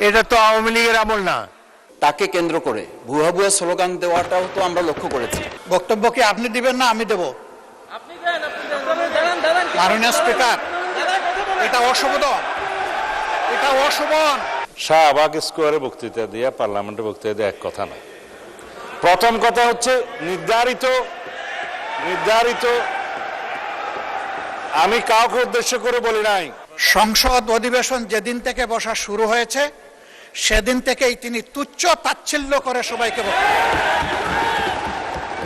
এটা তো আওয়ামী লীগের আমল না। তাকে কেন্দ্র করে ভুয়া ভুয়া স্লোগান দেওয়াটাও তো আমরা লক্ষ্য করেছি। বক্তব্য কি আপনি দিবেন না আমি দেব? মাননীয় স্পিকার, এটা অশোভন, এটা অশোভন। শাহবাগ স্কোয়ারে বক্তৃতা দিয়ে পার্লামেন্টে বক্তৃতা দিয়ে এক কথা না। প্রথম কথা হচ্ছে নির্ধারিত আমি কাউকে উদ্দেশ্য করে বলি নাই। সংসদ অধিবেশন যেদিন থেকে বসা শুরু হয়েছে সেদিন থেকেই তিনি তুচ্ছ তাচ্ছিল্য করে সবাইকে বলেন।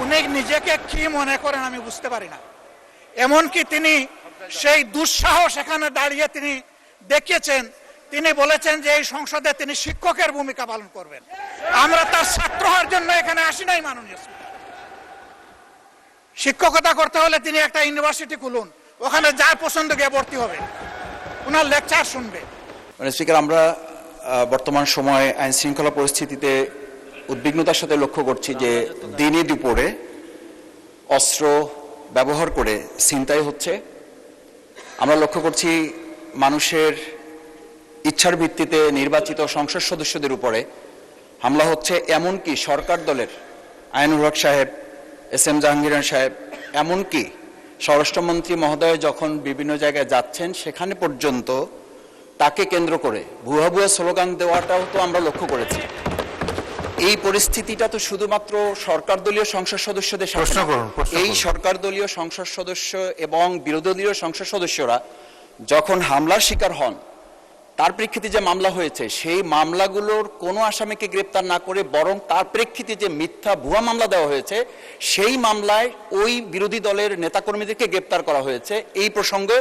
উনি নিজেকে কি মনে করেন আমি বুঝতে পারি না। এমনকি তিনি সেই দুঃসাহস এখানে দাঁড়িয়ে তিনি দেখিয়েছেন, তিনি বলেছেন যে এই সংসদে তিনি শিক্ষকের ভূমিকা পালন করবেন। আমরা তার ছাত্র হওয়ার জন্য এখানে আসি নাই। মাননীয় শিক্ষকতা করতে হলে তিনি একটা ইউনিভার্সিটি খুলুন, ওখানে যার পছন্দ গিয়ে ভর্তি হবে, ওনার লেকচার শুনবে। মানে স্পিকার, আমরা বর্তমান সময়ে আইন শৃঙ্খলা পরিস্থিতিতে উদ্বিগ্নতার সাথে লক্ষ্য করছি যে দিনে দুপুরে অস্ত্র ব্যবহার করে ছিনতাই হচ্ছে। আমরা লক্ষ্য করছি মানুষের ইচ্ছার ভিত্তিতে নির্বাচিত সংসদ সদস্যদের উপরে হামলা হচ্ছে। এমনকি সরকার দলের আইনুল হক সাহেব, এস এম জাহাঙ্গীর সাহেব, এমনকি স্বরাষ্ট্রমন্ত্রী মহোদয় যখন বিভিন্ন জায়গায় যাচ্ছেন সেখানে পর্যন্ত তাকে কেন্দ্র করে ভুয়া ভুয়া স্লোগান দেওয়াটাও তো আমরা লক্ষ্য করেছি। এই পরিস্থিতিটা তো শুধুমাত্র সরকার দলীয় সংসদ সদস্যদের সাথে, এই সরকার দলীয় সংসদ সদস্য এবং বিরোধী দলীয় সংসদ সদস্যরা যখন হামলার শিকার হন, তার প্রেক্ষিতে যে মামলা হয়েছে সেই মামলাগুলোর কোনো আসামিকে গ্রেপ্তার না করে বরং তার প্রেক্ষিতে যে মিথ্যা ভুয়া মামলা দেওয়া হয়েছে সেই মামলায় ওই বিরোধী দলের নেতাকর্মীদেরকে গ্রেপ্তার করা হয়েছে। এই প্রসঙ্গে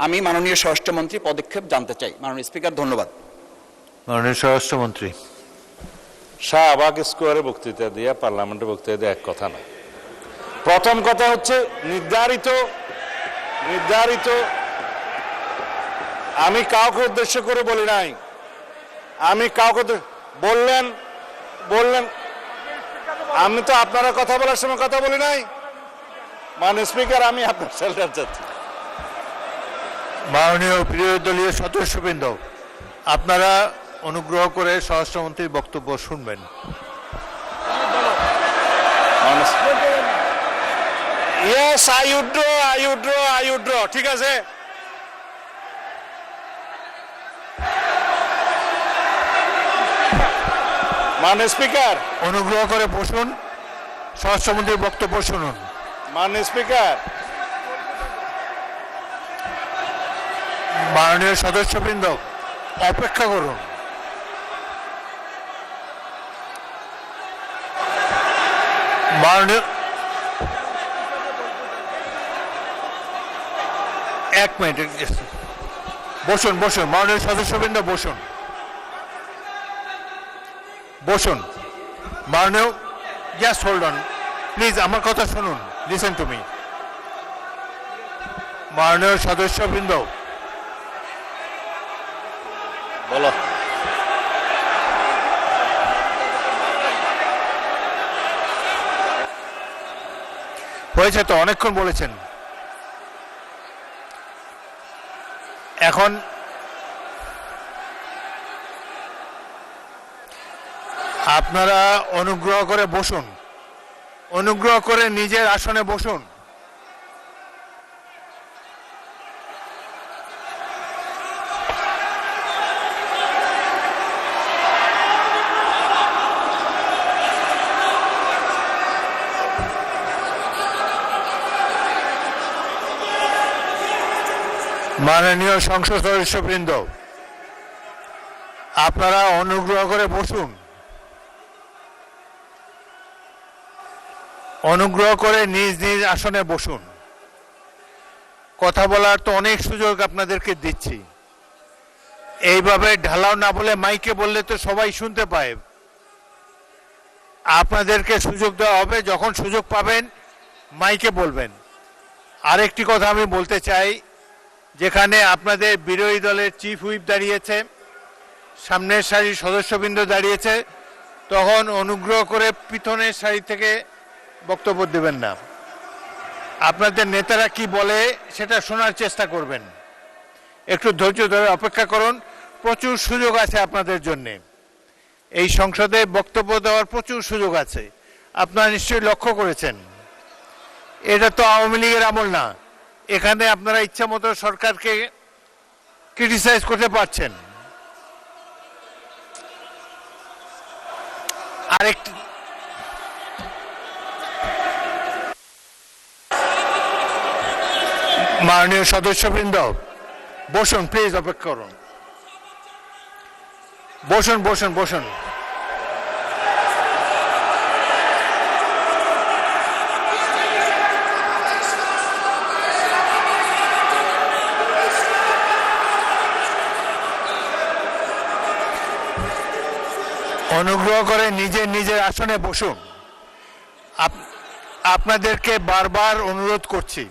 আমি মাননীয় স্বরাষ্ট্রমন্ত্রী পদক্ষেপ জানতে চাই। মাননীয় স্পিকার, ধন্যবাদ। মাননীয় স্বরাষ্ট্রমন্ত্রী। শাহবাগ স্কোয়ারে বক্তৃতা দিয়ে পার্লামেন্টে বক্তৃতা দিয়ে এক কথা না। প্রথম কথা হচ্ছে নির্ধারিত আমি কাউকে উদ্দেশ্য করে বলি নাই। আমি কাউকে বললেন আমি তো আপনারা কথা বলার সময় কথা বলি নাই। মাননীয় স্পিকার, আমি আপনার শেল্টার চাচ্ছি। মাননীয় বিরোধী দলীয় সদস্যবৃন্দ, আপনারা অনুগ্রহ করে স্বরাষ্ট্রমন্ত্রীর বক্তব্য শুনবেন। Yes, I withdraw. ঠিক আছে, মাননীয় স্পিকার, অনুগ্রহ করে বসুন, স্বরাষ্ট্রমন্ত্রীর বক্তব্য শুনুন। মাননীয় স্পিকার, মাননীয় সদস্যবৃন্দ, অপেক্ষা করুন। মাননীয়, এক মিনিট বসুন। মাননীয় সদস্যবৃন্দ বসুন। মাননীয়, জাস্ট হোল্ড অন প্লিজ, আমার কথা শুনুন, লিসেন টু মি। মাননীয় সদস্যবৃন্দ, বলো। হয়েছে তো, অনেকক্ষণ বলেছেন। এখন আপনারা অনুগ্রহ করে বসুন, অনুগ্রহ করে নিজের আসনে বসুন। মাননীয় সংসদ সদস্যবৃন্দ, আপনারা অনুগ্রহ করে বসুন। অনুগ্রহ করে নিজ নিজ আসনে বসুন। কথা বলার তো অনেক সুযোগ আপনাদেরকে দিচ্ছি। এইভাবে ঢালাও না বলে মাইকে বললে তো সবাই শুনতে পায়। আপনাদেরকে সুযোগ দেওয়া হবে, যখন সুযোগ পাবেন মাইকে বলবেন। আরেকটি কথা আমি বলতে চাই, যেখানে আপনাদের বিরোধী দলের চিফ হুইপ দাঁড়িয়েছে, সামনের সারির সদস্যবৃন্দ দাঁড়িয়েছে, তখন অনুগ্রহ করে পিছনের সারি থেকে বক্তব্য দেবেন না। আপনাদের নেতারা কি বলে সেটা শোনার চেষ্টা করবেন। একটু ধৈর্য ধরে অপেক্ষা করুন। প্রচুর সুযোগ আছে আপনাদের জন্য। এই সংসদে বক্তব্য দেওয়ার প্রচুর সুযোগ আছে, আপনারা নিশ্চয়ই লক্ষ্য করেছেন। এটা তো আওয়ামী লীগের আমল না, এখানে আপনারা ইচ্ছা মতো সরকারকে ক্রিটিসাইজ করতে পারছেন। আরেকটি মাননীয় সদস্যবৃন্দ, বসুন প্লিজ, অপেক্ষা করুন, বসুন বসুন বসুন। অনুগ্রহ করে নিজের নিজের আসনে বসুন। আপনাদেরকে বারবার অনুরোধ করছি,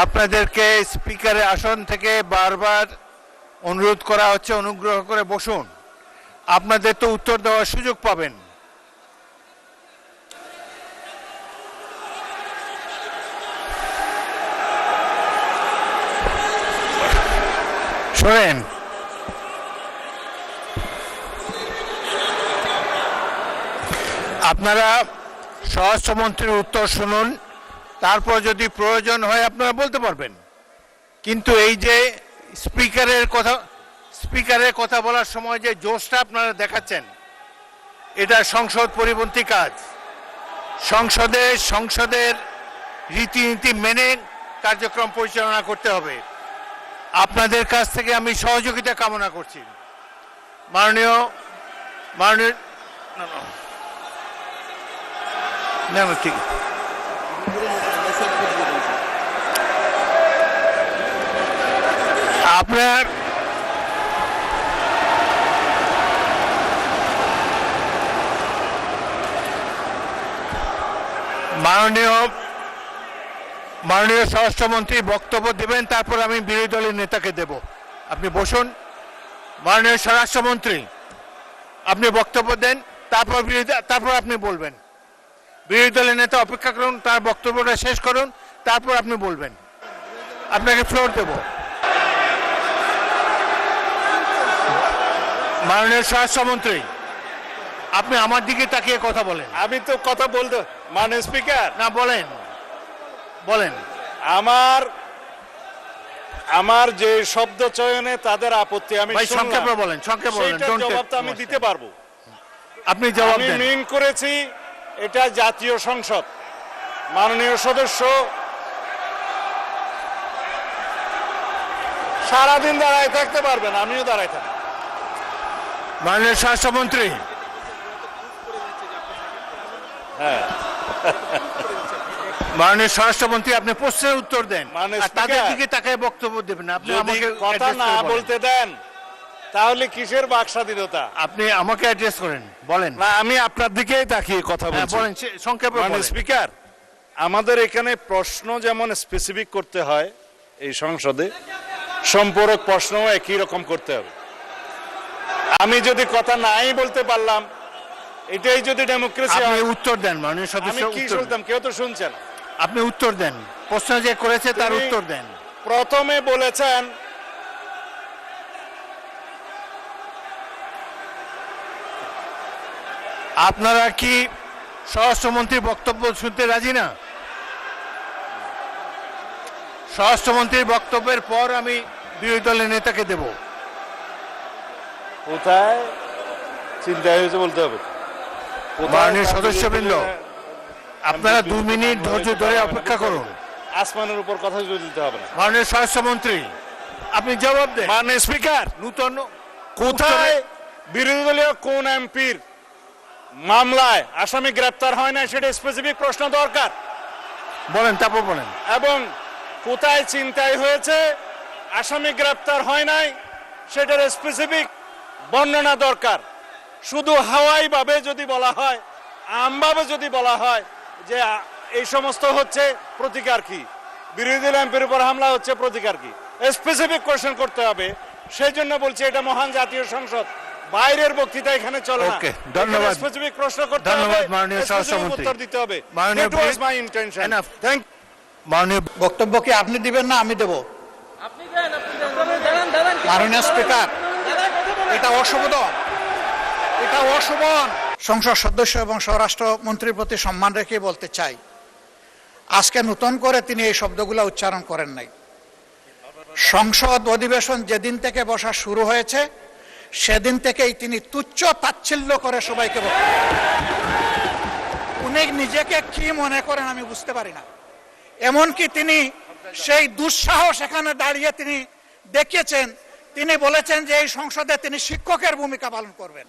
আপনাদেরকে স্পিকারের আসন থেকে বারবার অনুরোধ করা হচ্ছে, অনুগ্রহ করে বসুন। আপনাদের তো উত্তর দেওয়ার সুযোগ পাবেন। শোনেন, আপনারা স্বরাষ্ট্রমন্ত্রীর উত্তর শুনুন, তারপর যদি প্রয়োজন হয় আপনারা বলতে পারবেন। কিন্তু এই যে স্পিকারের কথা বলার সময় যে জোশটা আপনারা দেখাচ্ছেন, এটা সংসদ পরিপন্থী কাজ। সংসদের রীতিনীতি মেনে কার্যক্রম পরিচালনা করতে হবে। আপনাদের কাছ থেকে আমি সহযোগিতা কামনা করছি। মাননীয় না ঠিক আপনার মাননীয় স্বরাষ্ট্রমন্ত্রী বক্তব্য দেবেন, তারপর আমি বিরোধী দলের নেতাকে দেব। আপনি বসুন। মাননীয় স্বরাষ্ট্রমন্ত্রী, আপনি বক্তব্য দেন, তারপর আপনি বলবেন। বিরোধী দলের নেতা অপেক্ষা করুন, তার বক্তব্যটা শেষ করুন, তারপর আপনি বলবেন। আপনাকে ফ্লোর দেব। মাননীয় স্বরাষ্ট্রমন্ত্রী, আপনি আমার দিকে তাকিয়ে কথা বলেন। আমি তো কথা বলতে, মাননীয় স্পিকার, না বলেন, বলেন। আমার যে শব্দ চয়নে তাদের আপত্তি আমি ভাই সংক্ষেপে বলেন, সংক্ষেপে বলেন। সেইটার জবাব তো আমি দিতে পারবো। আপনি জবাব আমি দেন। মিন করেছি এটা জাতীয় সংসদ। মাননীয় সদস্য সারাদিন দাঁড়ায় থাকতে পারবেন, আমিও দাঁড়ায় থাকি। মাননীয় স্বরাষ্ট্রমন্ত্রী, হ্যাঁ, মাননীয় স্বরাষ্ট্রমন্ত্রী, আপনি প্রশ্নের উত্তর দেন, মাননীয় আর তাদের স্পিকার, দিকে তাকায় বক্তব্য দেবেন। আপনি যদি আমাকে কথা address না করে বলেন। বলতে দেন তাহলে কিসের বাক স্বাধীনতা? আপনি আমাকে অ্যাড্রেস করেন, বলেন। না, আমি আপনার দিকেই তাকিয়ে কথা হ্যাঁ, বলছি। বলেন, সংক্ষেপে মাননীয় বলেন। স্পিকার, আমাদের এখানে প্রশ্ন যেমন স্পেসিফিক করতে হয়, এই সংসদে সম্পূরক প্রশ্নও একই রকম করতে হবে। আমি যদি কথা নাই বলতে পারলাম, এটাই যদি ডেমোক্রেসি আপনি হয়, উত্তর দেন মাননীয় আমি সদস্য, কি উত্তর দেন। শুনতাম? কেউ তো শুনছেন। আপনি উত্তর দেন, প্রশ্ন যে করেছে তার তুমি উত্তর দেন। প্রথমে বলেছেন আপনারা কি স্বরাষ্ট্রমন্ত্রীর বক্তব্য শুনতে রাজি না? স্বরাষ্ট্রমন্ত্রীর বক্তব্যের পর আমি বিরোধী দলের নেতাকে দেব। কোথায় চিন্তা হয়েছে বলতে হবে। মাননীয় সদস্যবৃন্দ, আপনারা 2 মিনিট ধৈর্য ধরে অপেক্ষা করুন। আসমানের উপর কথা দিতে হবে না। মাননীয় স্বরাষ্ট্রমন্ত্রী, আপনি জবাব দেন। মাননীয় স্পিকার, নূতন কোথায় বিরোধী দলীয় কোন এমপির মামলায় আসামি গ্রেপ্তার হয় না সেটা স্পেসিফিক প্রশ্ন দরকার। বলেন, তারপর বলেন। এবং কোথায় চিন্তাই হয়েছে আসামি গ্রেপ্তার হয় নাই সেটার স্পেসিফিক বর্ণনা দরকার। শুধু হাওয়াই ভাবে যদি বলা হয়, আমভাবে যদি বলা হয় যে এই সমস্ত হচ্ছে, প্রতিকার কি? বিরোধী দল এমপির উপর হামলা হচ্ছে, প্রতিকার কি? স্পেসিফিক কোশ্চেন করতে হবে। সেই জন্য বলছি এটা মহান জাতীয় সংসদ, বাইরের বক্তৃতা এখানে চলে না। ওকে, ধন্যবাদ। স্পেসিফিক প্রশ্ন করতে হবে, ধন্যবাদ মাননীয় specific স্বরাষ্ট্রমন্ত্রী। উত্তর দিতে হবে। মাননীয় That was my intention. Enough. Thank মাননীয় বক্তব্য কি আপনি দিবেন না আমি দেব? আপনি দেন, আপনি দেন, দাঁড়ান, দাঁড়ান, মাননীয় স্পিকার, এটা অশোভন, এটা অশোভন। সংসদ সদস্য এবং স্বরাষ্ট্র মন্ত্রীর প্রতি সম্মান রেখে বলতে চাই, আজকে নতুন করে তিনি এই শব্দগুলো উচ্চারণ করেন নাই। সংসদ অধিবেশন যেদিন থেকে বসা শুরু হয়েছে সেদিন থেকেই তিনি তুচ্ছ তাচ্ছিল্য করে সবাইকে বক্তব্য। উনি নিজেকে কি মনে করেন আমি বুঝতে পারি না। এমনকি তিনি সেই দুঃসাহস এখানে দাঁড়িয়ে তিনি দেখিয়েছেন, তিনি বলেছেন যে এই সংসদে তিনি শিক্ষকের ভূমিকা পালন করবেন।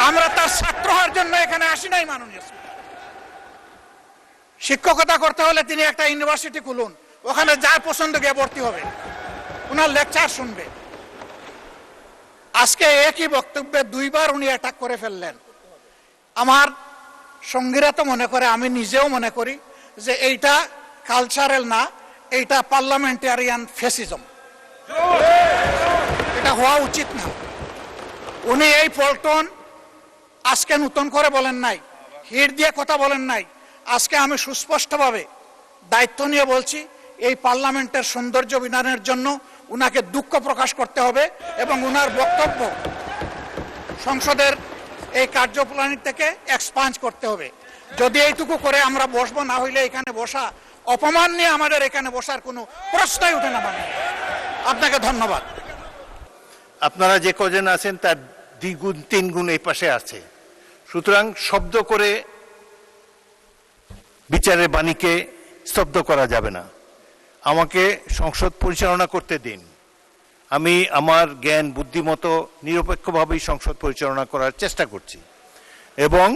আমরা তার ছাত্র হওয়ার জন্য এখানে আসি নাই। মাননীয় স্পিকার, শিক্ষকতা করতে হলে তিনি একটা ইউনিভার্সিটি খুলুন, ওখানে যার পছন্দ গিয়ে ভর্তি হবে, ওনার লেকচার শুনবে। আজকে একই বক্তব্যে দুইবার উনি অ্যাটাক করে ফেললেন। আমার সঙ্গীরা তো মনে করে, আমি নিজেও মনে করি যে এইটা কালচারাল না, এইটা পার্লামেন্টারিয়ান ফ্যাসিজম, এটা হওয়া উচিত না। উনি এই পল্টন আজকে নতুন করে বলেন নাই, হিট দিয়ে কথা বলেন নাই। আজকে আমি সুস্পষ্টভাবে দায়িত্ব নিয়ে বলছি, এই পার্লামেন্টের সৌন্দর্য বিধানের জন্য উনাকে দুঃখ প্রকাশ করতে হবে এবং উনার বক্তব্য সংসদের এই কার্যপ্রণালী থেকে এক্সপান্স করতে হবে। যদি এইটুকু করে আমরা বসবো, না হইলে এখানে বসা অপমান নিয়ে আমাদের এখানে বসার কোনো প্রশ্নই উঠে না। মানে আপনাকে ধন্যবাদ। আপনারা যে কজন আছেন তার দ্বিগুণ তিনগুণ এই পাশে আছে, সুতরাং শব্দ করে বিচারের বাণীকে স্তব্ধ করা যাবে না। আমাকে সংসদ পরিচালনা করতে দিন। আমি আমার জ্ঞান বুদ্ধিমতো নিরপেক্ষভাবেই সংসদ পরিচালনা করার চেষ্টা করছি এবং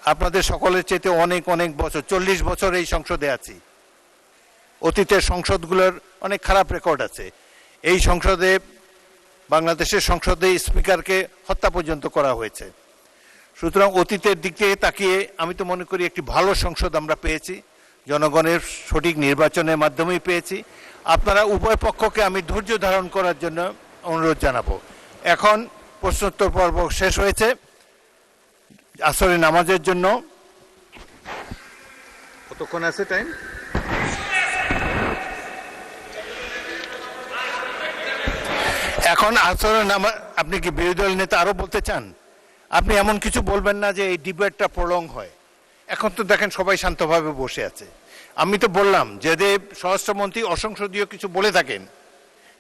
আপনাদের সকলের চেয়ে অনেক অনেক বছর, 40 বছর এই সংসদে আছি। অতীতের সংসদগুলোর অনেক খারাপ রেকর্ড আছে। এই সংসদে, বাংলাদেশের সংসদে স্পিকারকে হত্যা পর্যন্ত করা হয়েছে। সুতরাং অতীতের দিক থেকে তাকিয়ে আমি তো মনে করি একটি ভালো সংসদ আমরা পেয়েছি, জনগণের সঠিক নির্বাচনের মাধ্যমেই পেয়েছি। আপনারা উভয় পক্ষকে আমি ধৈর্য ধারণ করার জন্য অনুরোধ জানাবো। এখন প্রশ্নোত্তর পর্ব শেষ হয়েছে। আসরে নামাজের জন্য কতক্ষণ আছে টাইম? এখন আসরে নামাজ। আপনি কি বিরোধী দল নেতা আরো বলতে চান? আপনি এমন কিছু বলবেন না যে এই ডিবেটটা প্রলং হয়। এখন তো দেখেন সবাই শান্তভাবে বসে আছে। আমি তো বললাম যদি স্বরাষ্ট্রমন্ত্রী অসংসদীয় কিছু বলে থাকেন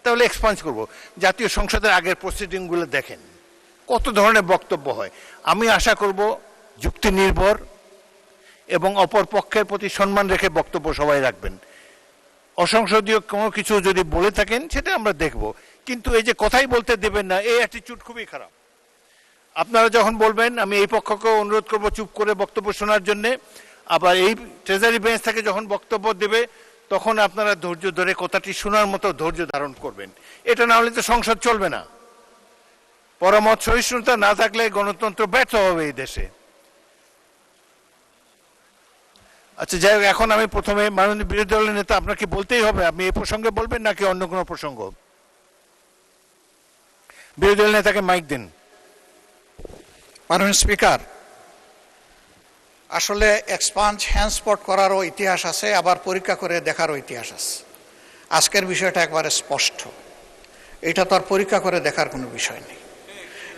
তাহলে এক্সপান্স করব। জাতীয় সংসদের আগের প্রসিডিংগুলো দেখেন কত ধরনের বক্তব্য হয়। আমি আশা করব যুক্তি নির্ভর এবং অপর পক্ষের প্রতি সম্মান রেখে বক্তব্য সবাই রাখবেন। অসংসদীয় কোনো কিছু যদি বলে থাকেন সেটা আমরা দেখব, কিন্তু এই যে কথাই বলতে দেবেন না, এই অ্যাটিটিউড খুবই খারাপ। আপনারা যখন বলবেন আমি এই পক্ষকে অনুরোধ করব চুপ করে বক্তব্য শোনার জন্যে, আবার এই ট্রেজারি বেঞ্চ থেকে যখন বক্তব্য দেবে তখন আপনারা ধৈর্য ধরে কথাটি শোনার মতো ধৈর্য ধারণ করবেন। এটা না হলে তো সংসদ চলবে না। পরামর্শ সহিষ্ণুতা না থাকলে গণতন্ত্র ব্যর্থ হবে এই দেশে। আচ্ছা যাই হোক, এখন আমি প্রথমে মাননীয় বিরোধী দলের নেতা, আপনাকে বলতেই হবে, আপনি এই প্রসঙ্গে বলবেন নাকি অন্য কোনো প্রসঙ্গ? বিরোধী দলের নেতাকে মাইক দিন। মাননীয় স্পিকার, আসলে এক্সপান্স হ্যান্ডস্পট করারও ইতিহাস আছে, আবার পরীক্ষা করে দেখারও ইতিহাস আছে। আজকের বিষয়টা একবারে স্পষ্ট, এটা তো আর পরীক্ষা করে দেখার কোনো বিষয় নেই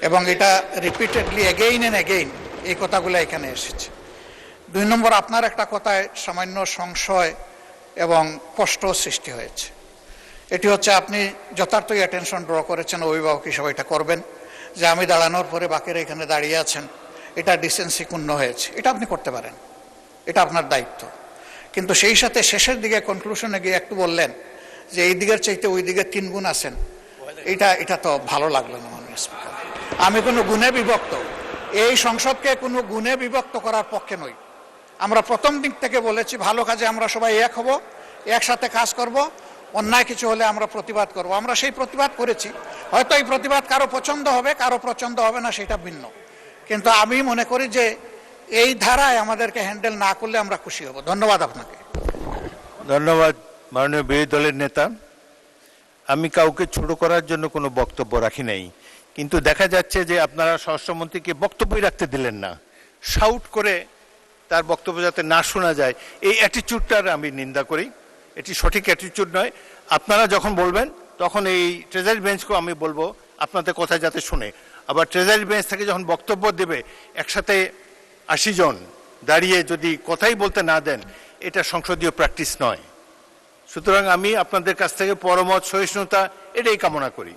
এবং এটা রিপিটেডলি এগেইন অ্যান্ড এগেইন এই কথাগুলো এখানে এসেছে। 2 নম্বর, আপনার একটা কথায় সামান্য সংশয় এবং কষ্ট সৃষ্টি হয়েছে। এটি হচ্ছে আপনি যথার্থই অ্যাটেনশন ড্র করেছেন, অভিভাবক হিসেবে এটা করবেন যে আমি দাঁড়ানোর পরে বাকিরা এখানে দাঁড়িয়ে আছেন, এটা ডিসেন্সি ক্ষুণ্ণ হয়েছে। এটা আপনি করতে পারেন, এটা আপনার দায়িত্ব। কিন্তু সেই সাথে শেষের দিকে কনক্লুশনে গিয়ে একটু বললেন যে এই দিকের চাইতে ওই দিকে 3 গুণ আছেন, এটা তো ভালো লাগলো না। মাননীয় স্পিকার, আমি কোনো গুণে বিভক্ত, এই সংসদকে কোনো গুণে বিভক্ত করার পক্ষে নই। আমরা প্রথম দিক থেকে বলেছি ভালো কাজে আমরা সবাই এক হব, একসাথে কাজ করব, অন্যায় কিছু হলে আমরা প্রতিবাদ করব। আমরা সেই প্রতিবাদ করেছি। হয়তো এই প্রতিবাদ কারো পছন্দ হবে, কারো পছন্দ হবে না, সেটা ভিন্ন। কিন্তু আমি মনে করি যে এই ধারায় আমাদেরকে হ্যান্ডেল না করলে আমরা খুশি হব। ধন্যবাদ আপনাকে। ধন্যবাদ মাননীয় বিরোধী দলের নেতা। আমি কাউকে ছোট করার জন্য কোনো বক্তব্য রাখি নাই, কিন্তু দেখা যাচ্ছে যে আপনারা স্বরাষ্ট্রমন্ত্রীকে বক্তব্যই রাখতে দিলেন না। শাউট করে তার বক্তব্য যাতে না শোনা যায়, এই অ্যাটিটিউডটার আমি নিন্দা করি। এটি সঠিক অ্যাটিটিউড নয়। আপনারা যখন বলবেন তখন এই ট্রেজারি বেঞ্চকেও আমি বলবো আপনাদের কথা যাতে শুনে। আবার ট্রেজারি বেঞ্চ থেকে যখন বক্তব্য দেবে একসাথে 80 জন দাঁড়িয়ে যদি কথাই বলতে না দেন, এটা সংসদীয় প্র্যাকটিস নয়। সুতরাং আমি আপনাদের কাছ থেকে পরমত, সহিষ্ণুতা এটাই কামনা করি।